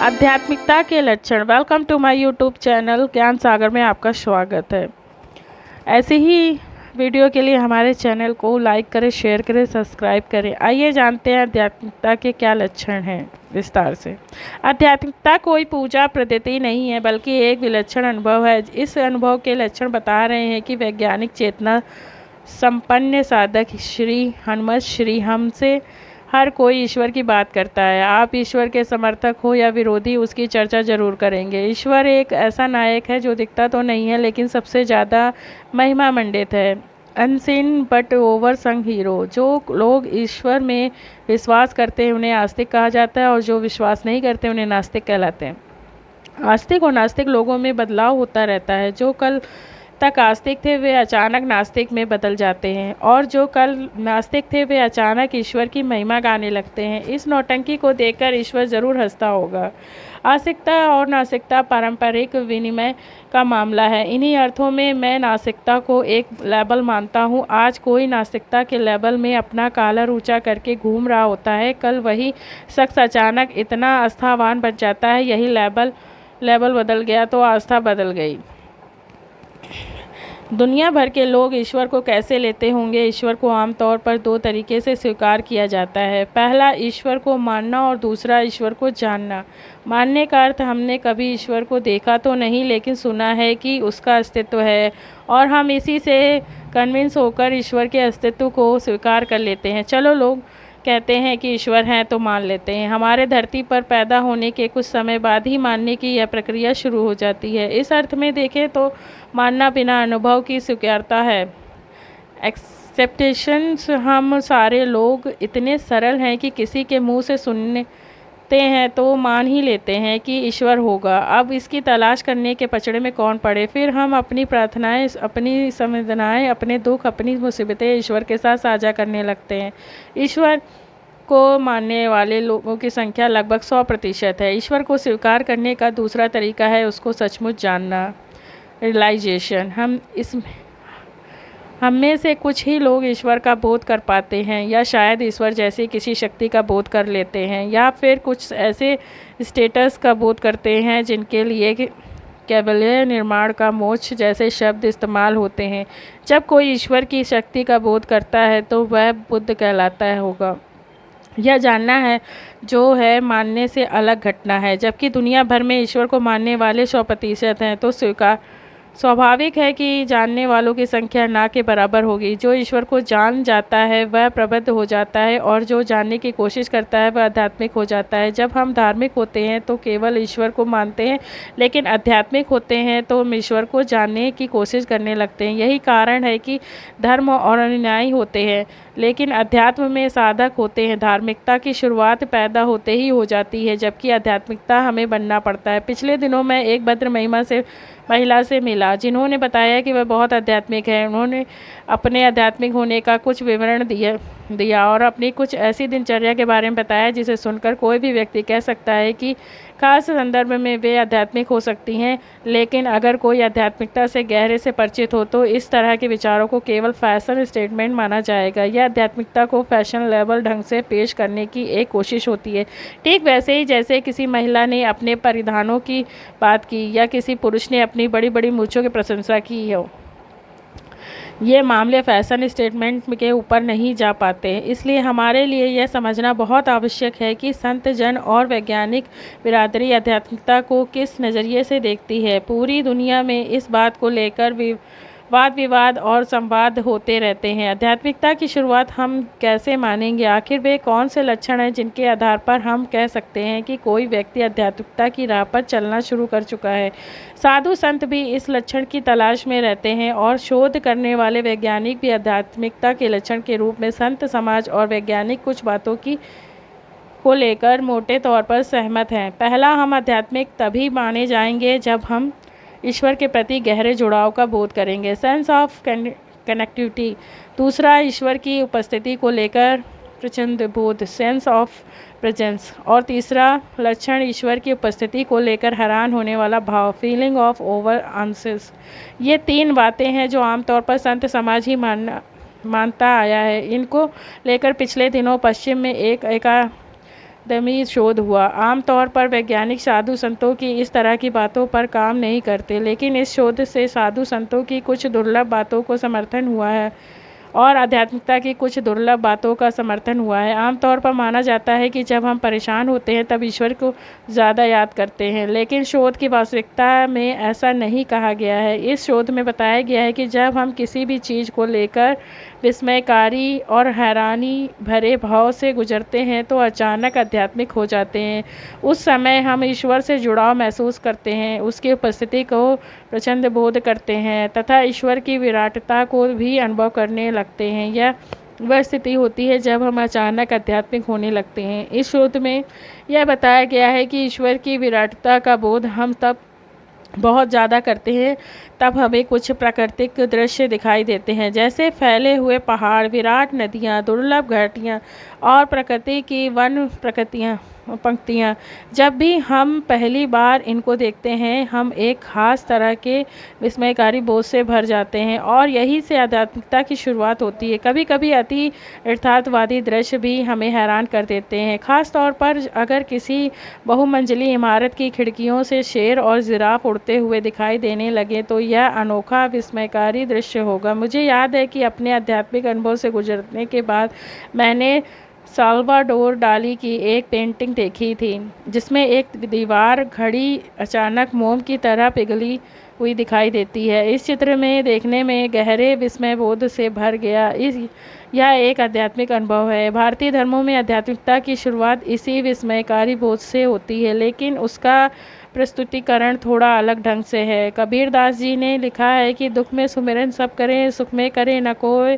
आध्यात्मिकता के लक्षण। Welcome to my YouTube channel Gyan Sagar में आपका स्वागत है। ऐसे ही वीडियो के लिए हमारे चैनल को लाइक करें, शेयर करें, सब्सक्राइब करें। आइए जानते हैं आध्यात्मिकता के क्या लक्षण हैं विस्तार से। आध्यात्मिकता कोई पूजा पद्धति नहीं है, बल्कि एक विलक्षण अनुभव है। इस अनुभव के लक्षण बता रहे हैं कि वैज्ञानिक चेतना संपन्न साधक श्री हनुमत श्री हमसे हर कोई ईश्वर की बात करता है। आप ईश्वर के समर्थक हो या विरोधी, उसकी चर्चा जरूर करेंगे। ईश्वर एक ऐसा नायक है जो दिखता तो नहीं है, लेकिन सबसे ज़्यादा महिमा मंडित है। अनसीन बट ओवर संग हीरो। जो लोग ईश्वर में विश्वास करते हैं उन्हें आस्तिक कहा जाता है, और जो विश्वास नहीं करते उन्हें नास्तिक कहलाते हैं। आस्तिक और नास्तिक लोगों में बदलाव होता रहता है। जो कल तक आस्तिक थे वे अचानक नास्तिक में बदल जाते हैं, और जो कल नास्तिक थे वे अचानक ईश्वर की महिमा गाने लगते हैं। इस नौटंकी को देखकर ईश्वर जरूर हंसता होगा। आस्तिकता और नास्तिकता पारंपरिक विनिमय का मामला है। इन्हीं अर्थों में मैं नास्तिकता को एक लेबल मानता हूँ। आज कोई नास्तिकता के लेबल में अपना कॉलर ऊंचा करके घूम रहा होता है, कल वही शख्स अचानक इतना आस्थावान बन जाता है। यही लेबल बदल गया तो आस्था बदल गई। दुनिया भर के लोग ईश्वर को कैसे लेते होंगे। ईश्वर को आमतौर पर दो तरीके से स्वीकार किया जाता है। पहला, ईश्वर को मानना, और दूसरा, ईश्वर को जानना। मानने का अर्थ हमने कभी ईश्वर को देखा तो नहीं, लेकिन सुना है कि उसका अस्तित्व है, और हम इसी से कन्विंस होकर ईश्वर के अस्तित्व को स्वीकार कर लेते हैं। चलो, लोग कहते हैं कि ईश्वर हैं तो मान लेते हैं। हमारे धरती पर पैदा होने के कुछ समय बाद ही मानने की यह प्रक्रिया शुरू हो जाती है। इस अर्थ में देखें तो मानना बिना अनुभव की स्वीकारता है। एक्सेप्टेशंस। हम सारे लोग इतने सरल हैं कि किसी के मुंह से सुनते हैं तो मान ही लेते हैं कि ईश्वर होगा। अब इसकी तलाश करने के पचड़े में कौन पड़े। फिर हम अपनी प्रार्थनाएं, अपनी संवेदनाएं, अपने दुख, अपनी मुसीबतें ईश्वर के साथ साझा करने लगते हैं। ईश्वर को मानने वाले लोगों की संख्या लगभग 100% है। ईश्वर को स्वीकार करने का दूसरा तरीका है उसको सचमुच जानना, रियलाइजेशन। हम में से कुछ ही लोग ईश्वर का बोध कर पाते हैं, या शायद ईश्वर जैसी किसी शक्ति का बोध कर लेते हैं, या फिर कुछ ऐसे स्टेटस का बोध करते हैं जिनके लिए कैवल्य, निर्माण का, मोक्ष जैसे शब्द इस्तेमाल होते हैं। जब कोई ईश्वर की शक्ति का बोध करता है तो वह बुद्ध कहलाता होगा। यह जानना है जो है मानने से अलग घटना है। जबकि दुनिया भर में ईश्वर को मानने वाले 100% हैं, तो स्वाभाविक है कि जानने वालों की संख्या ना के बराबर होगी। जो ईश्वर को जान जाता है वह प्रबुद्ध हो जाता है, और जो जानने की कोशिश करता है वह आध्यात्मिक हो जाता है। जब हम धार्मिक होते हैं तो केवल ईश्वर को मानते हैं, लेकिन आध्यात्मिक होते हैं तो हम ईश्वर को जानने की कोशिश करने लगते हैं। यही कारण है कि धर्म और अनुयायी होते हैं, लेकिन अध्यात्म में साधक होते हैं। धार्मिकता की शुरुआत पैदा होते ही हो जाती है, जबकि आध्यात्मिकता हमें बनना पड़ता है। पिछले दिनों मैं एक भद्र महिला से मिला जिन्होंने बताया कि वह बहुत आध्यात्मिक है। उन्होंने अपने आध्यात्मिक होने का कुछ विवरण दिया और अपनी कुछ ऐसी दिनचर्या के बारे में बताया जिसे सुनकर कोई भी व्यक्ति कह सकता है कि खास संदर्भ में वे आध्यात्मिक हो सकती हैं। लेकिन अगर कोई आध्यात्मिकता से गहरे से परिचित हो तो इस तरह के विचारों को केवल फैशन स्टेटमेंट माना जाएगा। यह आध्यात्मिकता को फैशन लेवल ढंग से पेश करने की एक कोशिश होती है, ठीक वैसे ही जैसे किसी महिला ने अपने परिधानों की बात की या किसी पुरुष ने अपनी बड़ी बड़ी मूंछों की प्रशंसा की हो। ये मामले फैशन स्टेटमेंट के ऊपर नहीं जा पाते, इसलिए हमारे लिए यह समझना बहुत आवश्यक है कि संत जन और वैज्ञानिक बिरादरी आध्यात्मिकता को किस नज़रिए से देखती है। पूरी दुनिया में इस बात को लेकर वाद विवाद और संवाद होते रहते हैं। आध्यात्मिकता की शुरुआत हम कैसे मानेंगे? आखिर वे कौन से लक्षण हैं जिनके आधार पर हम कह सकते हैं कि कोई व्यक्ति आध्यात्मिकता की राह पर चलना शुरू कर चुका है? साधु संत भी इस लक्षण की तलाश में रहते हैं, और शोध करने वाले वैज्ञानिक भी आध्यात्मिकता के लक्षण के रूप में संत समाज और वैज्ञानिक कुछ बातों को लेकर मोटे तौर पर सहमत हैं। पहला, हम आध्यात्मिक तभी माने जाएंगे जब हम ईश्वर के प्रति गहरे जुड़ाव का बोध करेंगे, सेंस ऑफ कनेक्टिविटी। दूसरा, ईश्वर की उपस्थिति को लेकर प्रचंड बोध, सेंस ऑफ प्रेजेंस। और तीसरा लक्षण, ईश्वर की उपस्थिति को लेकर हैरान होने वाला भाव, फीलिंग ऑफ ओवर आंसर्स। ये 3 बातें हैं जो आमतौर पर संत समाज ही मानता आया है। इनको लेकर पिछले दिनों पश्चिम में एक दमी शोध हुआ। आमतौर पर वैज्ञानिक साधु संतों की इस तरह की बातों पर काम नहीं करते, लेकिन इस शोध से साधु संतों की कुछ दुर्लभ बातों को समर्थन हुआ है और आध्यात्मिकता की कुछ दुर्लभ बातों का समर्थन हुआ है। आमतौर पर माना जाता है कि जब हम परेशान होते हैं तब ईश्वर को ज़्यादा याद करते हैं, लेकिन शोध की वास्तविकता में ऐसा नहीं कहा गया है। इस शोध में बताया गया है कि जब हम किसी भी चीज़ को लेकर विस्मयकारी और हैरानी भरे भाव से गुजरते हैं तो अचानक आध्यात्मिक हो जाते हैं। उस समय हम ईश्वर से जुड़ाव महसूस करते हैं, उसकी उपस्थिति को प्रचंड बोध करते हैं तथा ईश्वर की विराटता को भी अनुभव करने लगते हैं। यह वह स्थिति होती है जब हम अचानक आध्यात्मिक होने लगते हैं। इस शोध में यह बताया गया है कि ईश्वर की विराटता का बोध हम तब बहुत ज़्यादा करते हैं तब हमें कुछ प्राकृतिक दृश्य दिखाई देते हैं, जैसे फैले हुए पहाड़, विराट नदियाँ, दुर्लभ घाटियाँ और प्रकृति की वन पंक्तियाँ। जब भी हम पहली बार इनको देखते हैं हम एक खास तरह के विस्मयकारी बोध से भर जाते हैं और यही से आध्यात्मिकता की शुरुआत होती है। कभी कभी अति यथार्थवादी दृश्य भी हमें हैरान कर देते हैं, खास तौर पर अगर किसी बहुमंजिली इमारत की खिड़कियों से शेर और जिराफ उड़ते हुए दिखाई देने लगे तो यह अनोखा विस्मयकारी दृश्य होगा। मुझे याद है कि अपने आध्यात्मिक अनुभव से गुजरने के बाद मैंने साल्वाडोर डाली की एक पेंटिंग देखी थी, जिसमें एक दीवार घड़ी अचानक मोम की तरह पिघली हुई दिखाई देती है। इस चित्र में देखने में गहरे विस्मय बोध से भर गया। यह एक आध्यात्मिक अनुभव है। भारतीय धर्मों में आध्यात्मिकता की शुरुआत इसी विस्मयकारी बोध से होती है, लेकिन उसका प्रस्तुतिकरण थोड़ा अलग ढंग से है। कबीर दास जी ने लिखा है कि दुख में सुमिरन सब करें, सुख में करें न कोई।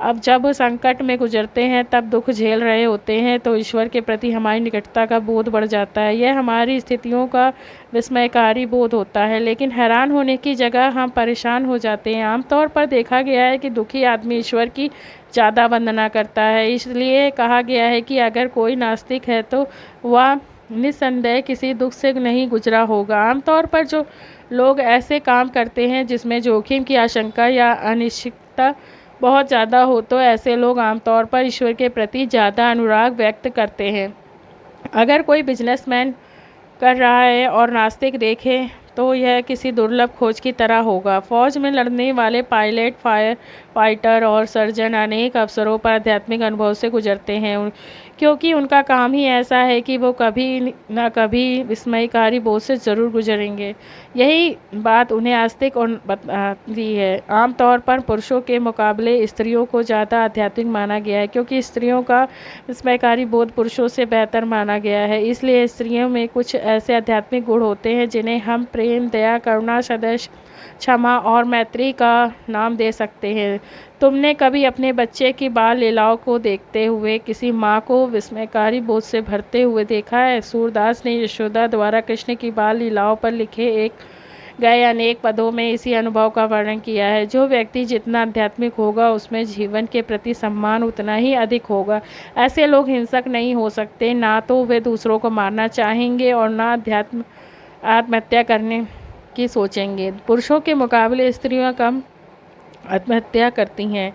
अब जब संकट में गुजरते हैं तब दुख झेल रहे होते हैं तो ईश्वर के प्रति हमारी निकटता का बोध बढ़ जाता है। यह हमारी स्थितियों का विस्मयकारी बोध होता है, लेकिन हैरान होने की जगह हम परेशान हो जाते हैं। आमतौर पर देखा गया है कि दुखी आदमी ईश्वर की ज़्यादा वंदना करता है। इसलिए कहा गया है कि अगर कोई नास्तिक है तो वह निस्संदेह किसी दुख से नहीं गुजरा होगा। आमतौर पर जो लोग ऐसे काम करते हैं जिसमें जोखिम की आशंका या अनिश्चितता बहुत ज़्यादा हो तो ऐसे लोग आमतौर पर ईश्वर के प्रति ज़्यादा अनुराग व्यक्त करते हैं। अगर कोई बिजनेसमैन कर रहा है और नास्तिक देखे तो यह किसी दुर्लभ खोज की तरह होगा। फौज में लड़ने वाले पायलट, फायर फाइटर और सर्जन अनेक अवसरों पर आध्यात्मिक अनुभव से गुजरते हैं, क्योंकि उनका काम ही ऐसा है कि वो कभी न कभी विस्मयकारी बोध से ज़रूर गुजरेंगे। यही बात उन्हें आस्तिक और बताती है। आमतौर पर पुरुषों के मुकाबले स्त्रियों को ज़्यादा आध्यात्मिक माना गया है, क्योंकि स्त्रियों का विस्मयकारी बोध पुरुषों से बेहतर माना गया है। इसलिए स्त्रियों में कुछ ऐसे आध्यात्मिक गुण होते हैं जिन्हें हम प्रेम, दया, करुणा, सदैव क्षमा और मैत्री का नाम दे सकते हैं। तुमने कभी अपने बच्चे की बाल लीलाओं को देखते हुए किसी माँ को विस्मयकारी बोध से भरते हुए देखा है? सूरदास ने यशोदा द्वारा कृष्ण की बाल लीलाओं पर लिखे गए अनेक पदों में इसी अनुभव का वर्णन किया है। जो व्यक्ति जितना आध्यात्मिक होगा उसमें जीवन के प्रति सम्मान उतना ही अधिक होगा। ऐसे लोग हिंसक नहीं हो सकते, ना तो वे दूसरों को मारना चाहेंगे और ना आत्महत्या करने की सोचेंगे। पुरुषों के मुकाबले स्त्रियां कम आत्महत्या करती हैं।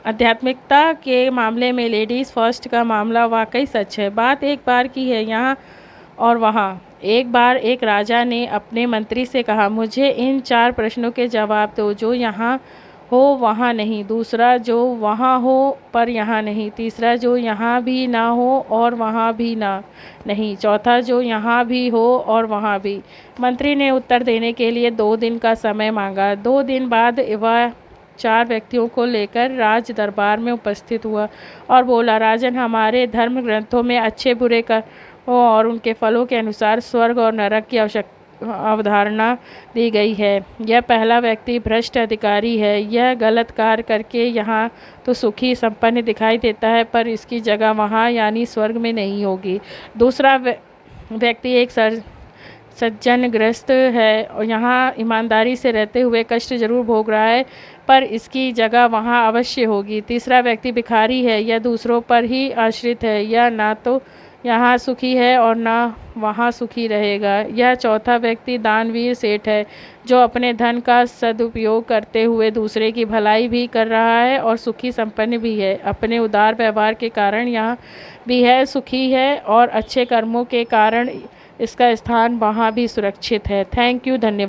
आध्यात्मिकता के मामले में लेडीज़ फर्स्ट का मामला वाकई सच है। बात एक बार की है, यहाँ और वहाँ। एक बार एक राजा ने अपने मंत्री से कहा, मुझे इन 4 प्रश्नों के जवाब दो, जो यहाँ हो वहाँ नहीं, दूसरा जो वहाँ हो पर यहाँ नहीं, तीसरा जो यहाँ भी ना हो और वहाँ भी ना नहीं, चौथा जो यहाँ भी हो और वहाँ भी। मंत्री ने उत्तर देने के लिए 2 दिन का समय मांगा। 2 दिन बाद वह 4 व्यक्तियों को लेकर राज दरबार में उपस्थित हुआ और बोला, राजन, हमारे धर्म ग्रंथों में अच्छे बुरे कर्मों और उनके फलों के अनुसार स्वर्ग और नरक की अवधारणा दी गई है। यह पहला व्यक्ति भ्रष्ट अधिकारी है। यह गलत कार्य करके यहाँ तो सुखी संपन्न दिखाई देता है, पर इसकी जगह वहाँ यानी स्वर्ग में नहीं होगी। दूसरा व्यक्ति एक सज्जनग्रस्त है और यहाँ ईमानदारी से रहते हुए कष्ट जरूर भोग रहा है, पर इसकी जगह वहाँ अवश्य होगी। तीसरा व्यक्ति भिखारी है। यह दूसरों पर ही आश्रित है। यह ना तो यहाँ सुखी है और ना वहाँ सुखी रहेगा। यह चौथा व्यक्ति दानवीर सेठ है, जो अपने धन का सदुपयोग करते हुए दूसरे की भलाई भी कर रहा है और सुखी संपन्न भी है। अपने उदार व्यवहार के कारण यहाँ भी है सुखी है और अच्छे कर्मों के कारण इसका स्थान वहाँ भी सुरक्षित है। थैंक यू, धन्यवाद।